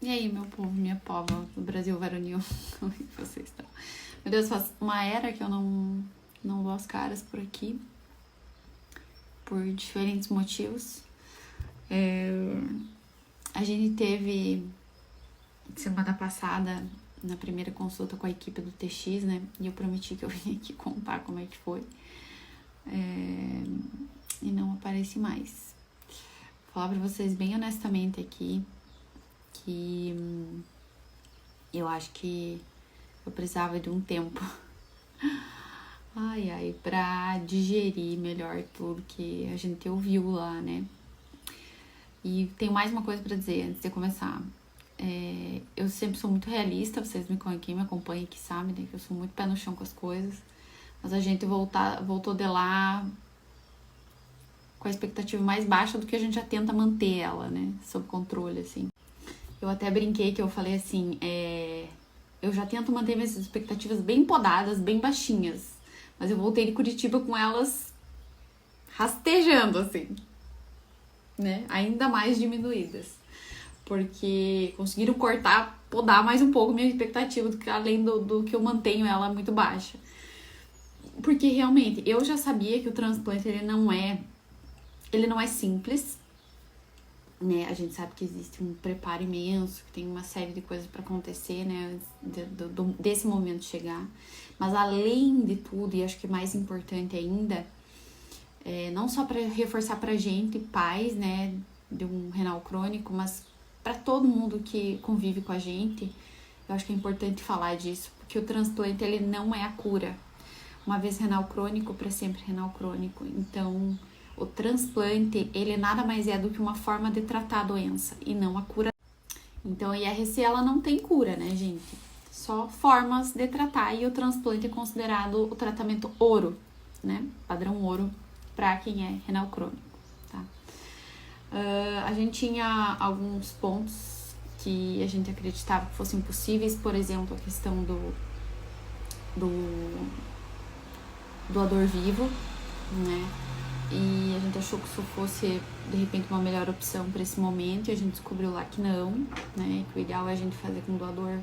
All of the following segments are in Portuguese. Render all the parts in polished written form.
E aí, meu povo, minha pova do Brasil varonil, como é que vocês estão? Meu Deus, faz uma era que eu não dou as caras por aqui, por diferentes motivos. A gente teve, semana passada, na primeira consulta com a equipe do TX, né? E eu prometi que eu vinha aqui contar como é que foi. E não apareci mais. Vou falar pra vocês bem honestamente aqui, que eu acho que eu precisava de um tempo pra digerir melhor tudo que a gente ouviu lá, né? E tenho mais uma coisa pra dizer antes de começar. Eu sempre sou muito realista, vocês quem me acompanha aqui sabe, né? Que eu sou muito pé no chão com as coisas. Mas a gente voltou de lá com a expectativa mais baixa do que a gente já tenta manter ela, né? Sob controle, assim. Eu até brinquei que eu falei assim, eu já tento manter minhas expectativas bem podadas, bem baixinhas. Mas eu voltei de Curitiba com elas rastejando, assim, né? Ainda mais diminuídas. Porque conseguiram podar mais um pouco minha expectativa, além do que eu mantenho ela muito baixa. Porque realmente, eu já sabia que o transplante, ele não é simples, né? A gente sabe que existe um preparo imenso, que tem uma série de coisas para acontecer, né? Desse momento chegar. Mas além de tudo, e acho que mais importante ainda, não só para reforçar pra gente, pais, né, de um renal crônico, mas para todo mundo que convive com a gente, eu acho que é importante falar disso, porque o transplante, ele não é a cura. Uma vez renal crônico, para sempre renal crônico. Então, o transplante, ele nada mais é do que uma forma de tratar a doença e não a cura. Então, a IRC, ela não tem cura, né, gente? Só formas de tratar, e o transplante é considerado o tratamento ouro, né? Padrão ouro para quem é renal crônico, tá? A gente tinha alguns pontos que a gente acreditava que fossem possíveis, por exemplo, a questão do doador vivo, né? E a gente achou que isso fosse, de repente, uma melhor opção para esse momento, e a gente descobriu lá que não, né? Que o ideal é a gente fazer com um doador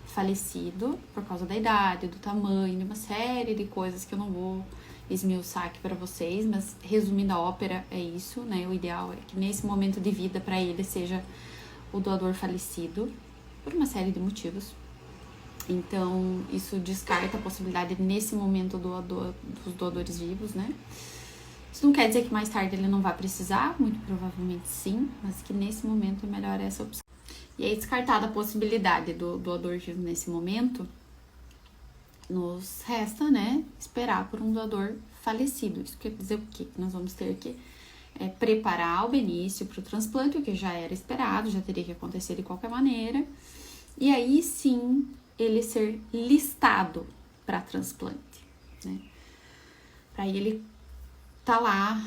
falecido, por causa da idade, do tamanho, de uma série de coisas que eu não vou esmiuçar aqui para vocês, mas resumindo a ópera, é isso, né? O ideal é que nesse momento de vida para ele seja o doador falecido, por uma série de motivos. Então, isso descarta a possibilidade nesse momento dos doadores vivos, né? Isso não quer dizer que mais tarde ele não vai precisar, muito provavelmente sim, mas que nesse momento é melhor essa opção. E aí, descartada a possibilidade do doador vivo nesse momento, nos resta, né, esperar por um doador falecido. Isso quer dizer o quê? Nós vamos ter que preparar o Benício para o transplante, o que já era esperado, já teria que acontecer de qualquer maneira. E aí sim, ele ser listado para transplante, né? Para ele tá lá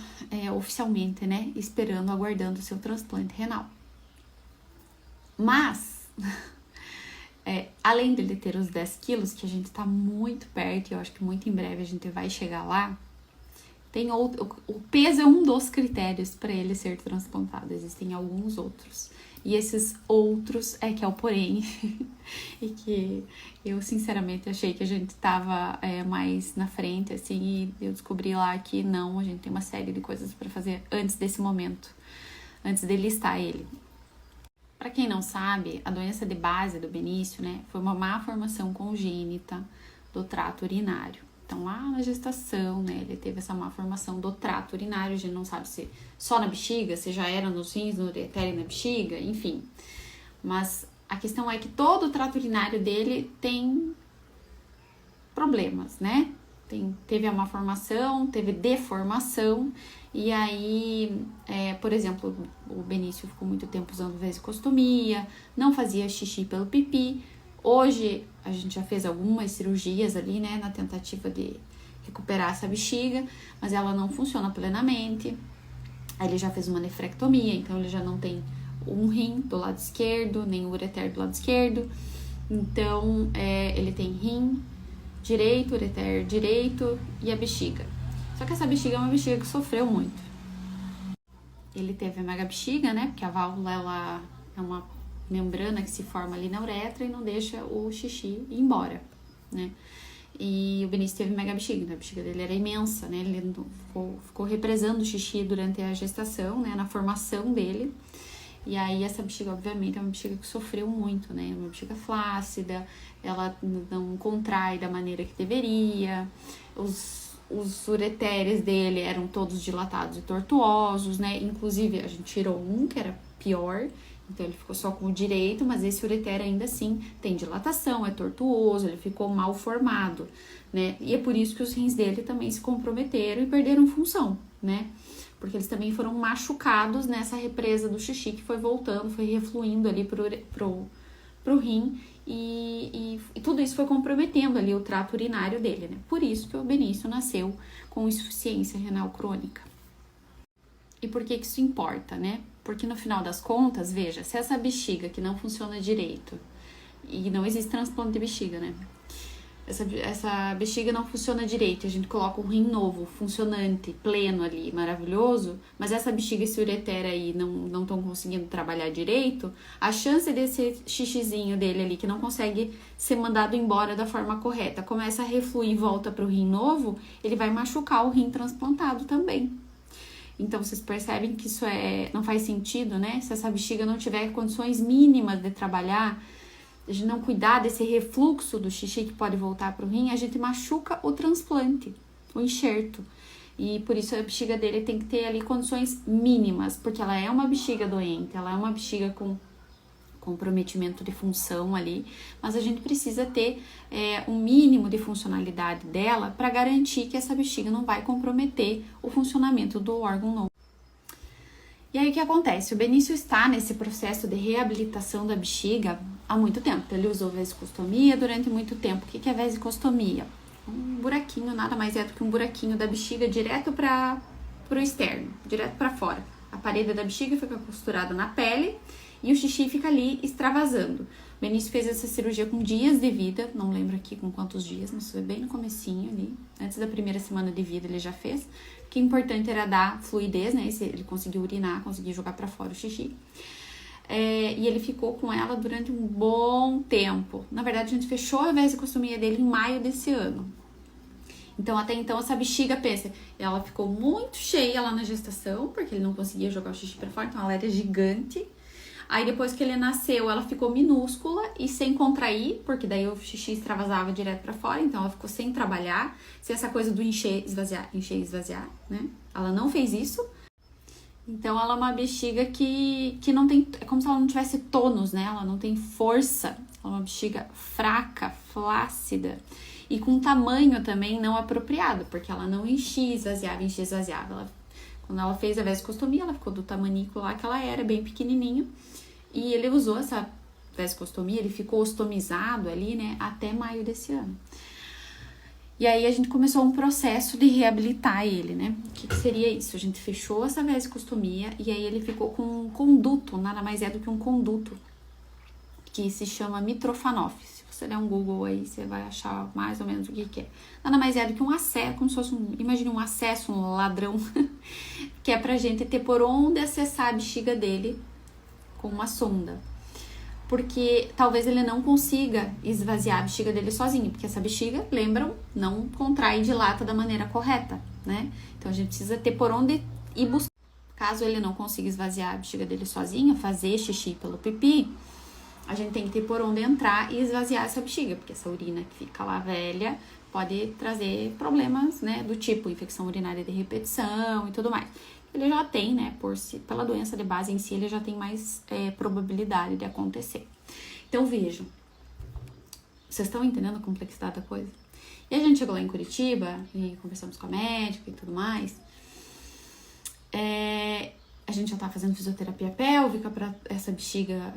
oficialmente, né, esperando, aguardando o seu transplante renal. Mas, além dele ter os 10 quilos, que a gente tá muito perto, e eu acho que muito em breve a gente vai chegar lá, tem o peso é um dos critérios para ele ser transplantado, existem alguns outros. E esses outros que é o porém, e que eu sinceramente achei que a gente tava mais na frente, assim, e eu descobri lá que não, a gente tem uma série de coisas para fazer antes desse momento, antes de listar ele. Para quem não sabe, a doença de base do Benício, né, foi uma má formação congênita do trato urinário. Então, lá na gestação, né, ele teve essa má formação do trato urinário. A gente não sabe se só na bexiga, se já era nos rins, no ureter e na bexiga, enfim. Mas a questão é que todo o trato urinário dele tem problemas, né? Teve a má formação, teve deformação, e aí, por exemplo, o Benício ficou muito tempo usando vasectomia, não fazia xixi pelo pipi. Hoje, a gente já fez algumas cirurgias ali, né, na tentativa de recuperar essa bexiga, mas ela não funciona plenamente. Aí ele já fez uma nefrectomia, então ele já não tem um rim do lado esquerdo, nem o ureter do lado esquerdo. Então, ele tem rim direito, ureter direito e a bexiga. Só que essa bexiga é uma bexiga que sofreu muito. Ele teve a mega bexiga, né, porque a válvula, ela é uma membrana que se forma ali na uretra e não deixa o xixi ir embora, né? E o Benício teve mega bexiga, então a bexiga dele era imensa, né? Ele ficou represando o xixi durante a gestação, né? Na formação dele. E aí essa bexiga, obviamente, é uma bexiga que sofreu muito, né? É uma bexiga flácida, ela não contrai da maneira que deveria, os ureteres dele eram todos dilatados e tortuosos, né? Inclusive, a gente tirou um que era pior, então ele ficou só com o direito, mas esse ureter ainda assim tem dilatação, é tortuoso, ele ficou mal formado, né? E é por isso que os rins dele também se comprometeram e perderam função, né? Porque eles também foram machucados nessa represa do xixi que foi voltando, foi refluindo ali pro rim e tudo isso foi comprometendo ali o trato urinário dele, né? Por isso que o Benício nasceu com insuficiência renal crônica. E por que isso importa, né? Porque no final das contas, veja, se essa bexiga que não funciona direito, e não existe transplante de bexiga, né? Essa bexiga não funciona direito, a gente coloca um rim novo, funcionante, pleno ali, maravilhoso, mas essa bexiga e esse ureter aí não estão conseguindo trabalhar direito, a chance desse xixizinho dele ali, que não consegue ser mandado embora da forma correta, começa a refluir e volta para o rim novo, ele vai machucar o rim transplantado também. Então, vocês percebem que isso não faz sentido, né? Se essa bexiga não tiver condições mínimas de trabalhar, a gente não cuidar desse refluxo do xixi que pode voltar para o rim, a gente machuca o transplante, o enxerto. E por isso a bexiga dele tem que ter ali condições mínimas, porque ela é uma bexiga doente, ela é uma bexiga com comprometimento de função ali, mas a gente precisa ter um mínimo de funcionalidade dela para garantir que essa bexiga não vai comprometer o funcionamento do órgão novo. E aí o que acontece? O Benício está nesse processo de reabilitação da bexiga há muito tempo. Ele usou vesicostomia durante muito tempo. O que é vesicostomia? Um buraquinho, nada mais é do que um buraquinho da bexiga direto para o externo, direto para fora. A parede da bexiga fica costurada na pele e o xixi fica ali extravasando. O Benício fez essa cirurgia com dias de vida, não lembro aqui com quantos dias, mas foi bem no comecinho ali, antes da primeira semana de vida ele já fez. O que é importante era dar fluidez, né? Ele conseguiu urinar, conseguiu jogar para fora o xixi. E ele ficou com ela durante um bom tempo. Na verdade, a gente fechou a vesicostomia dele em maio desse ano. Então, até então, essa bexiga, pensa, ela ficou muito cheia lá na gestação, porque ele não conseguia jogar o xixi para fora, então ela era gigante. Aí, depois que ele nasceu, ela ficou minúscula e sem contrair, porque daí o xixi extravasava direto para fora, então ela ficou sem trabalhar, sem essa coisa do encher, esvaziar, né? Ela não fez isso. Então, ela é uma bexiga que não tem... É como se ela não tivesse tônus, né? Ela não tem força. Ela é uma bexiga fraca, flácida. E com tamanho também não apropriado, porque ela não enchia, esvaziava. Quando ela fez a vesicostomia, ela ficou do tamanico lá que ela era, bem pequenininho. E ele usou essa vesicostomia, ele ficou ostomizado ali, né? Até maio desse ano. E aí a gente começou um processo de reabilitar ele, né? O que seria isso? A gente fechou essa vesicostomia e aí ele ficou com um conduto, nada mais é do que um conduto, que se chama Mitrofanoff. Se você der um Google aí, você vai achar mais ou menos o que é. Nada mais é do que um acesso, como se fosse imagine um acesso, um ladrão, que é pra gente ter por onde acessar a bexiga dele com uma sonda. Porque talvez ele não consiga esvaziar a bexiga dele sozinho, porque essa bexiga, lembram, não contrai e dilata da maneira correta, né? Então a gente precisa ter por onde ir buscar. Caso ele não consiga esvaziar a bexiga dele sozinho, fazer xixi pelo pipi, a gente tem que ter por onde entrar e esvaziar essa bexiga, porque essa urina que fica lá velha pode trazer problemas, né, do tipo infecção urinária de repetição e tudo mais. Ele já tem, né, pela doença de base em si, ele já tem mais probabilidade de acontecer. Então, vejam, vocês estão entendendo a complexidade da coisa? E a gente chegou lá em Curitiba e conversamos com a médica e tudo mais. A gente já tá fazendo fisioterapia pélvica para essa bexiga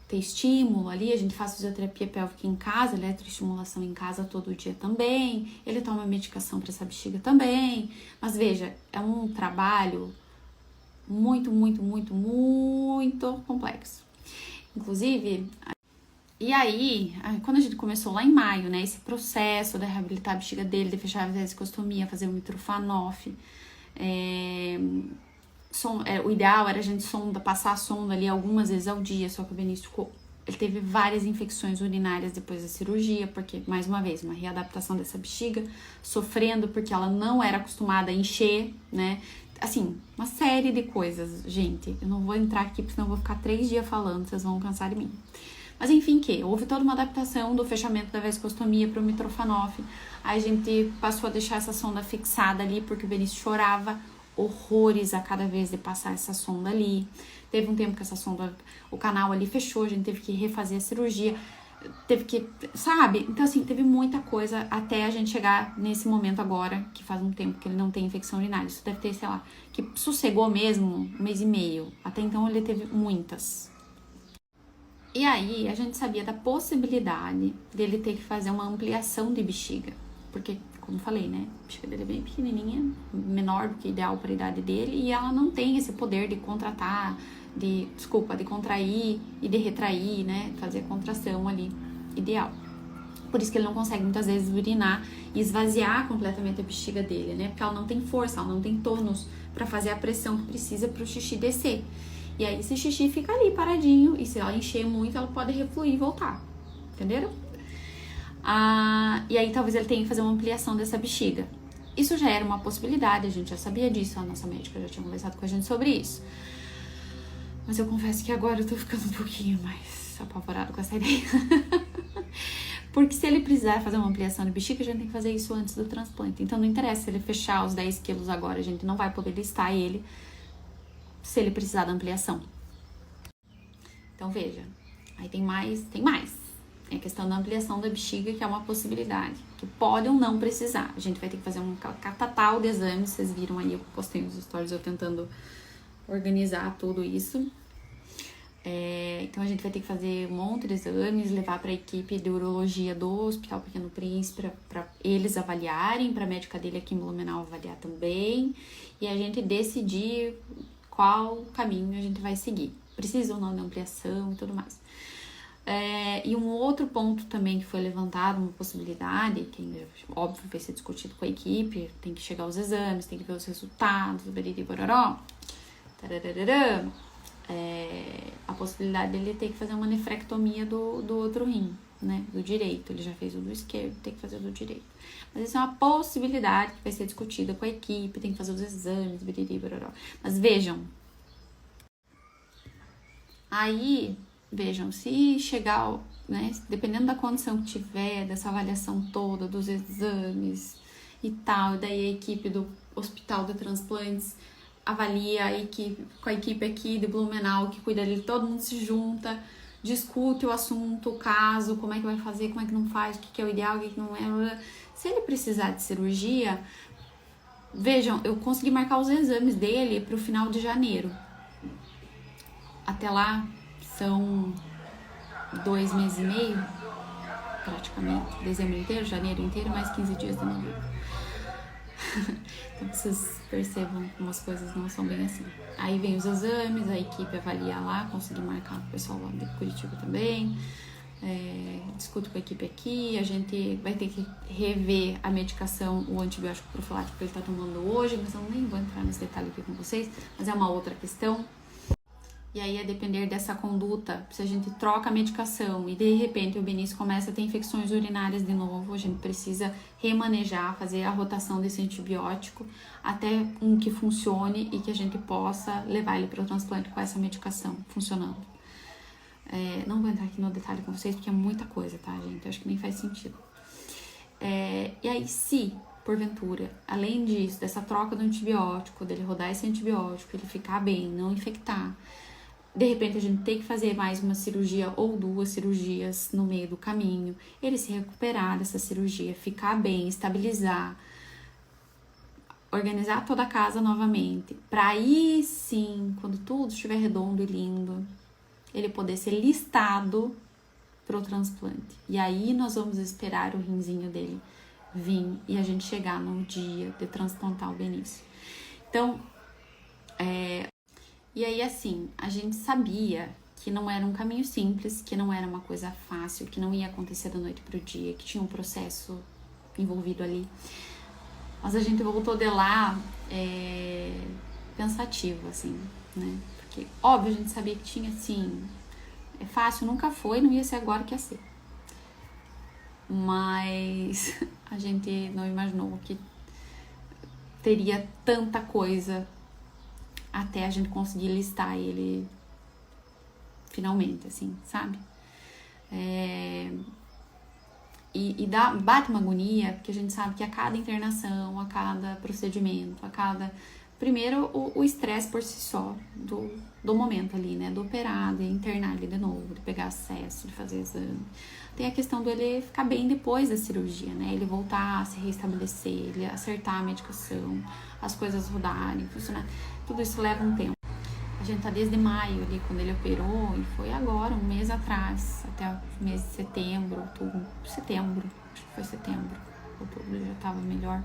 ter estímulo ali. A gente faz fisioterapia pélvica em casa, eletroestimulação em casa todo dia também. Ele toma medicação para essa bexiga também. Mas veja, é um trabalho muito, muito, muito, muito complexo. Inclusive, e aí, quando a gente começou lá em maio, né, esse processo de reabilitar a bexiga dele, de fechar a vesicostomia, fazer o Mitrofanoff, o ideal era a gente passar a sonda ali algumas vezes ao dia, só que o Benício ele teve várias infecções urinárias depois da cirurgia, porque, mais uma vez, uma readaptação dessa bexiga, sofrendo porque ela não era acostumada a encher, né? Assim, uma série de coisas, gente. Eu não vou entrar aqui, porque senão eu vou ficar 3 dias falando, vocês vão cansar de mim. Mas enfim, houve toda uma adaptação do fechamento da vesicostomia para o Mitrofanoff. Aí a gente passou a deixar essa sonda fixada ali, porque o Benício chorava horrores a cada vez de passar essa sonda ali. Teve um tempo que essa sonda, o canal ali fechou, a gente teve que refazer a cirurgia, teve que, sabe? Então, assim, teve muita coisa até a gente chegar nesse momento agora, que faz um tempo que ele não tem infecção urinária. Isso deve ter, sei lá, que sossegou mesmo 1 mês e meio. Até então ele teve muitas. E aí, a gente sabia da possibilidade dele ter que fazer uma ampliação de bexiga. Porque, como falei, né? A bexiga dele é bem pequenininha, menor do que ideal para a idade dele. E ela não tem esse poder de de contrair e de retrair, né? Fazer a contração ali, ideal. Por isso que ele não consegue, muitas vezes, urinar e esvaziar completamente a bexiga dele, né? Porque ela não tem força, ela não tem tônus para fazer a pressão que precisa para o xixi descer. E aí esse xixi fica ali paradinho, e se ela encher muito, ela pode refluir e voltar. Entenderam? E aí talvez ele tenha que fazer uma ampliação dessa bexiga. Isso já era uma possibilidade, a gente já sabia disso, a nossa médica já tinha conversado com a gente sobre isso. Mas eu confesso que agora eu tô ficando um pouquinho mais apavorada com essa ideia. Porque se ele precisar fazer uma ampliação de bexiga, a gente tem que fazer isso antes do transplante. Então não interessa se ele fechar os 10 quilos agora, a gente não vai poder listar ele se ele precisar da ampliação. Então veja, aí tem mais. É a questão da ampliação da bexiga, que é uma possibilidade, que pode ou não precisar. A gente vai ter que fazer um catatal de exames, vocês viram aí, eu postei nos stories eu tentando organizar tudo isso. Então a gente vai ter que fazer um monte de exames, levar para a equipe de urologia do Hospital Pequeno Príncipe para eles avaliarem, para a médica dele aqui em Blumenau avaliar também, e a gente decidir qual caminho a gente vai seguir. Precisa ou não de ampliação e tudo mais. E um outro ponto também que foi levantado, uma possibilidade, que óbvio vai ser discutido com a equipe, tem que chegar os exames, tem que ver os resultados, beriri bororó, tarararã, a possibilidade dele ter que fazer uma nefrectomia do outro rim, né, do direito. Ele já fez o do esquerdo, tem que fazer o do direito. Mas isso é uma possibilidade que vai ser discutida com a equipe, tem que fazer os exames, beriri bororó. Mas vejam, aí... Vejam, se chegar, né, dependendo da condição que tiver, dessa avaliação toda, dos exames e tal, daí a equipe do Hospital de Transplantes avalia com a equipe aqui de Blumenau, que cuida dele, todo mundo se junta, discute o assunto, o caso, como é que vai fazer, como é que não faz, o que é o ideal, o que não é. Se ele precisar de cirurgia, vejam, eu consegui marcar os exames dele para o final de janeiro. Até lá... São 2 meses e meio, praticamente, dezembro inteiro, janeiro inteiro, mais 15 dias de novembro. Então vocês percebam como as coisas não são bem assim. Aí vem os exames, a equipe avalia lá, consegui marcar com o pessoal lá de Curitiba também, discuto com a equipe aqui, a gente vai ter que rever a medicação, o antibiótico profilático que ele tá tomando hoje, mas eu nem vou entrar nesse detalhe aqui com vocês, mas é uma outra questão. E aí, a depender dessa conduta, se a gente troca a medicação e de repente o Benício começa a ter infecções urinárias de novo, a gente precisa remanejar, fazer a rotação desse antibiótico até um que funcione e que a gente possa levar ele para o transplante com essa medicação funcionando. Não vou entrar aqui no detalhe com vocês porque é muita coisa, tá, gente? Eu acho que nem faz sentido. E aí, se porventura, além disso, dessa troca do antibiótico, dele rodar esse antibiótico, ele ficar bem, não infectar, de repente a gente tem que fazer mais uma cirurgia ou 2 cirurgias no meio do caminho, ele se recuperar dessa cirurgia, ficar bem, estabilizar, organizar toda a casa novamente, para aí sim, quando tudo estiver redondo e lindo, ele poder ser listado pro transplante. E aí nós vamos esperar o rinzinho dele vir e a gente chegar no dia de transplantar o Benício. Então, e aí, assim, a gente sabia que não era um caminho simples, que não era uma coisa fácil, que não ia acontecer da noite pro dia, que tinha um processo envolvido ali. Mas a gente voltou de lá pensativo, assim, né? Porque, óbvio, a gente sabia que tinha, assim, é fácil, nunca foi, não ia ser agora que ia ser. Mas a gente não imaginou que teria tanta coisa até a gente conseguir listar ele finalmente, assim, sabe? Bate uma agonia, porque a gente sabe que a cada internação, a cada procedimento, a cada... Primeiro, o estresse por si só do momento ali, né? Do operar, de internar ele de novo, de pegar acesso, de fazer exame. Tem a questão dele ficar bem depois da cirurgia, né? Ele voltar a se restabelecer, ele acertar a medicação, as coisas rodarem, funcionar. Tudo isso leva um tempo. A gente tá desde maio ali, quando ele operou, e foi agora, um mês atrás, até o mês de setembro, outubro, acho que foi setembro, outubro já tava melhor.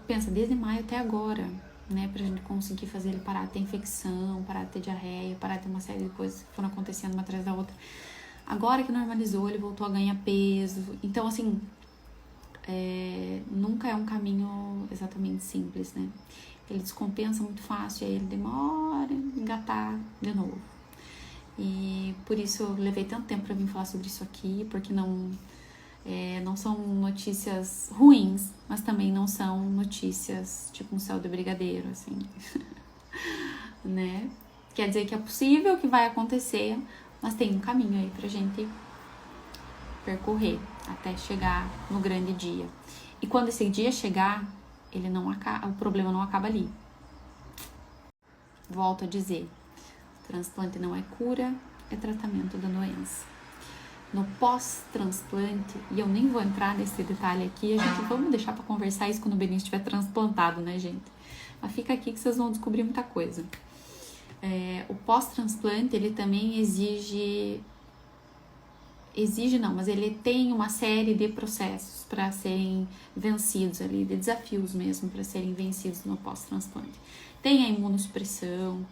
Pensa, desde maio até agora, né, pra gente conseguir fazer ele parar de ter infecção, parar de ter diarreia, parar de ter uma série de coisas que foram acontecendo uma atrás da outra. Agora que normalizou, ele voltou a ganhar peso. Então, assim, nunca é um caminho exatamente simples, né? Ele descompensa muito fácil, aí ele demora a engatar de novo. E por isso eu levei tanto tempo pra vir falar sobre isso aqui, porque não são notícias ruins, mas também não são notícias tipo um céu de brigadeiro, assim, né? Quer dizer que é possível, que vai acontecer, mas tem um caminho aí pra gente percorrer até chegar no grande dia. E quando esse dia chegar, o problema não acaba ali. Volto a dizer, transplante não é cura, é tratamento da doença. No pós-transplante, e eu nem vou entrar nesse detalhe aqui, vamos deixar para conversar isso quando o Benício estiver transplantado, né, gente? Mas fica aqui que vocês vão descobrir muita coisa. O pós-transplante, ele também mas ele tem uma série de processos para serem vencidos ali, de desafios mesmo para serem vencidos no pós-transplante. Tem a imunossupressão,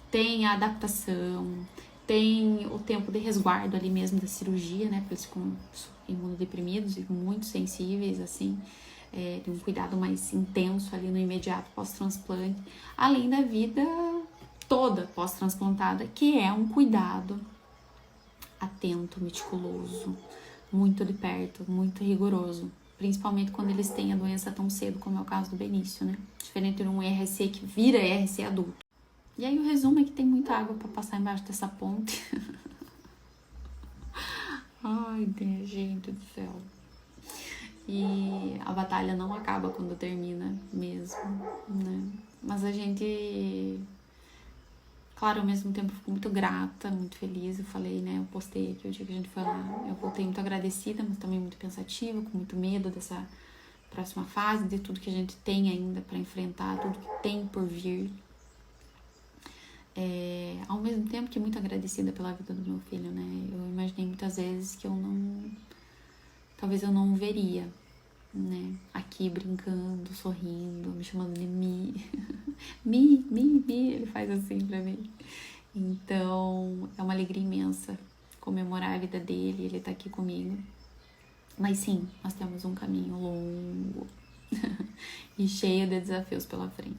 tem a adaptação, tem o tempo de resguardo ali mesmo da cirurgia, né, porque eles ficam imunodeprimidos e muito sensíveis, assim, tem um cuidado mais intenso ali no imediato pós-transplante, além da vida toda pós-transplantada, que é um cuidado atento, meticuloso, muito de perto, muito rigoroso, principalmente quando eles têm a doença tão cedo, como é o caso do Benício, né? Diferente de um ERC que vira ERC adulto. E aí o resumo é que tem muita água para passar embaixo dessa ponte. Ai, gente do céu. E a batalha não acaba quando termina mesmo, né? Mas a gente... Claro, ao mesmo tempo, fico muito grata, muito feliz. Eu falei, né? Eu postei aqui o dia que a gente foi lá. Eu voltei muito agradecida, mas também muito pensativa, com muito medo dessa próxima fase, de tudo que a gente tem ainda para enfrentar, tudo que tem por vir. Ao mesmo tempo que muito agradecida pela vida do meu filho, né? Eu imaginei muitas vezes que talvez eu não o veria, né? Aqui brincando, sorrindo, me chamando de Mi. Mi, ele faz assim pra mim. Então, é uma alegria imensa comemorar a vida dele, ele tá aqui comigo. Mas sim, nós temos um caminho longo e cheio de desafios pela frente.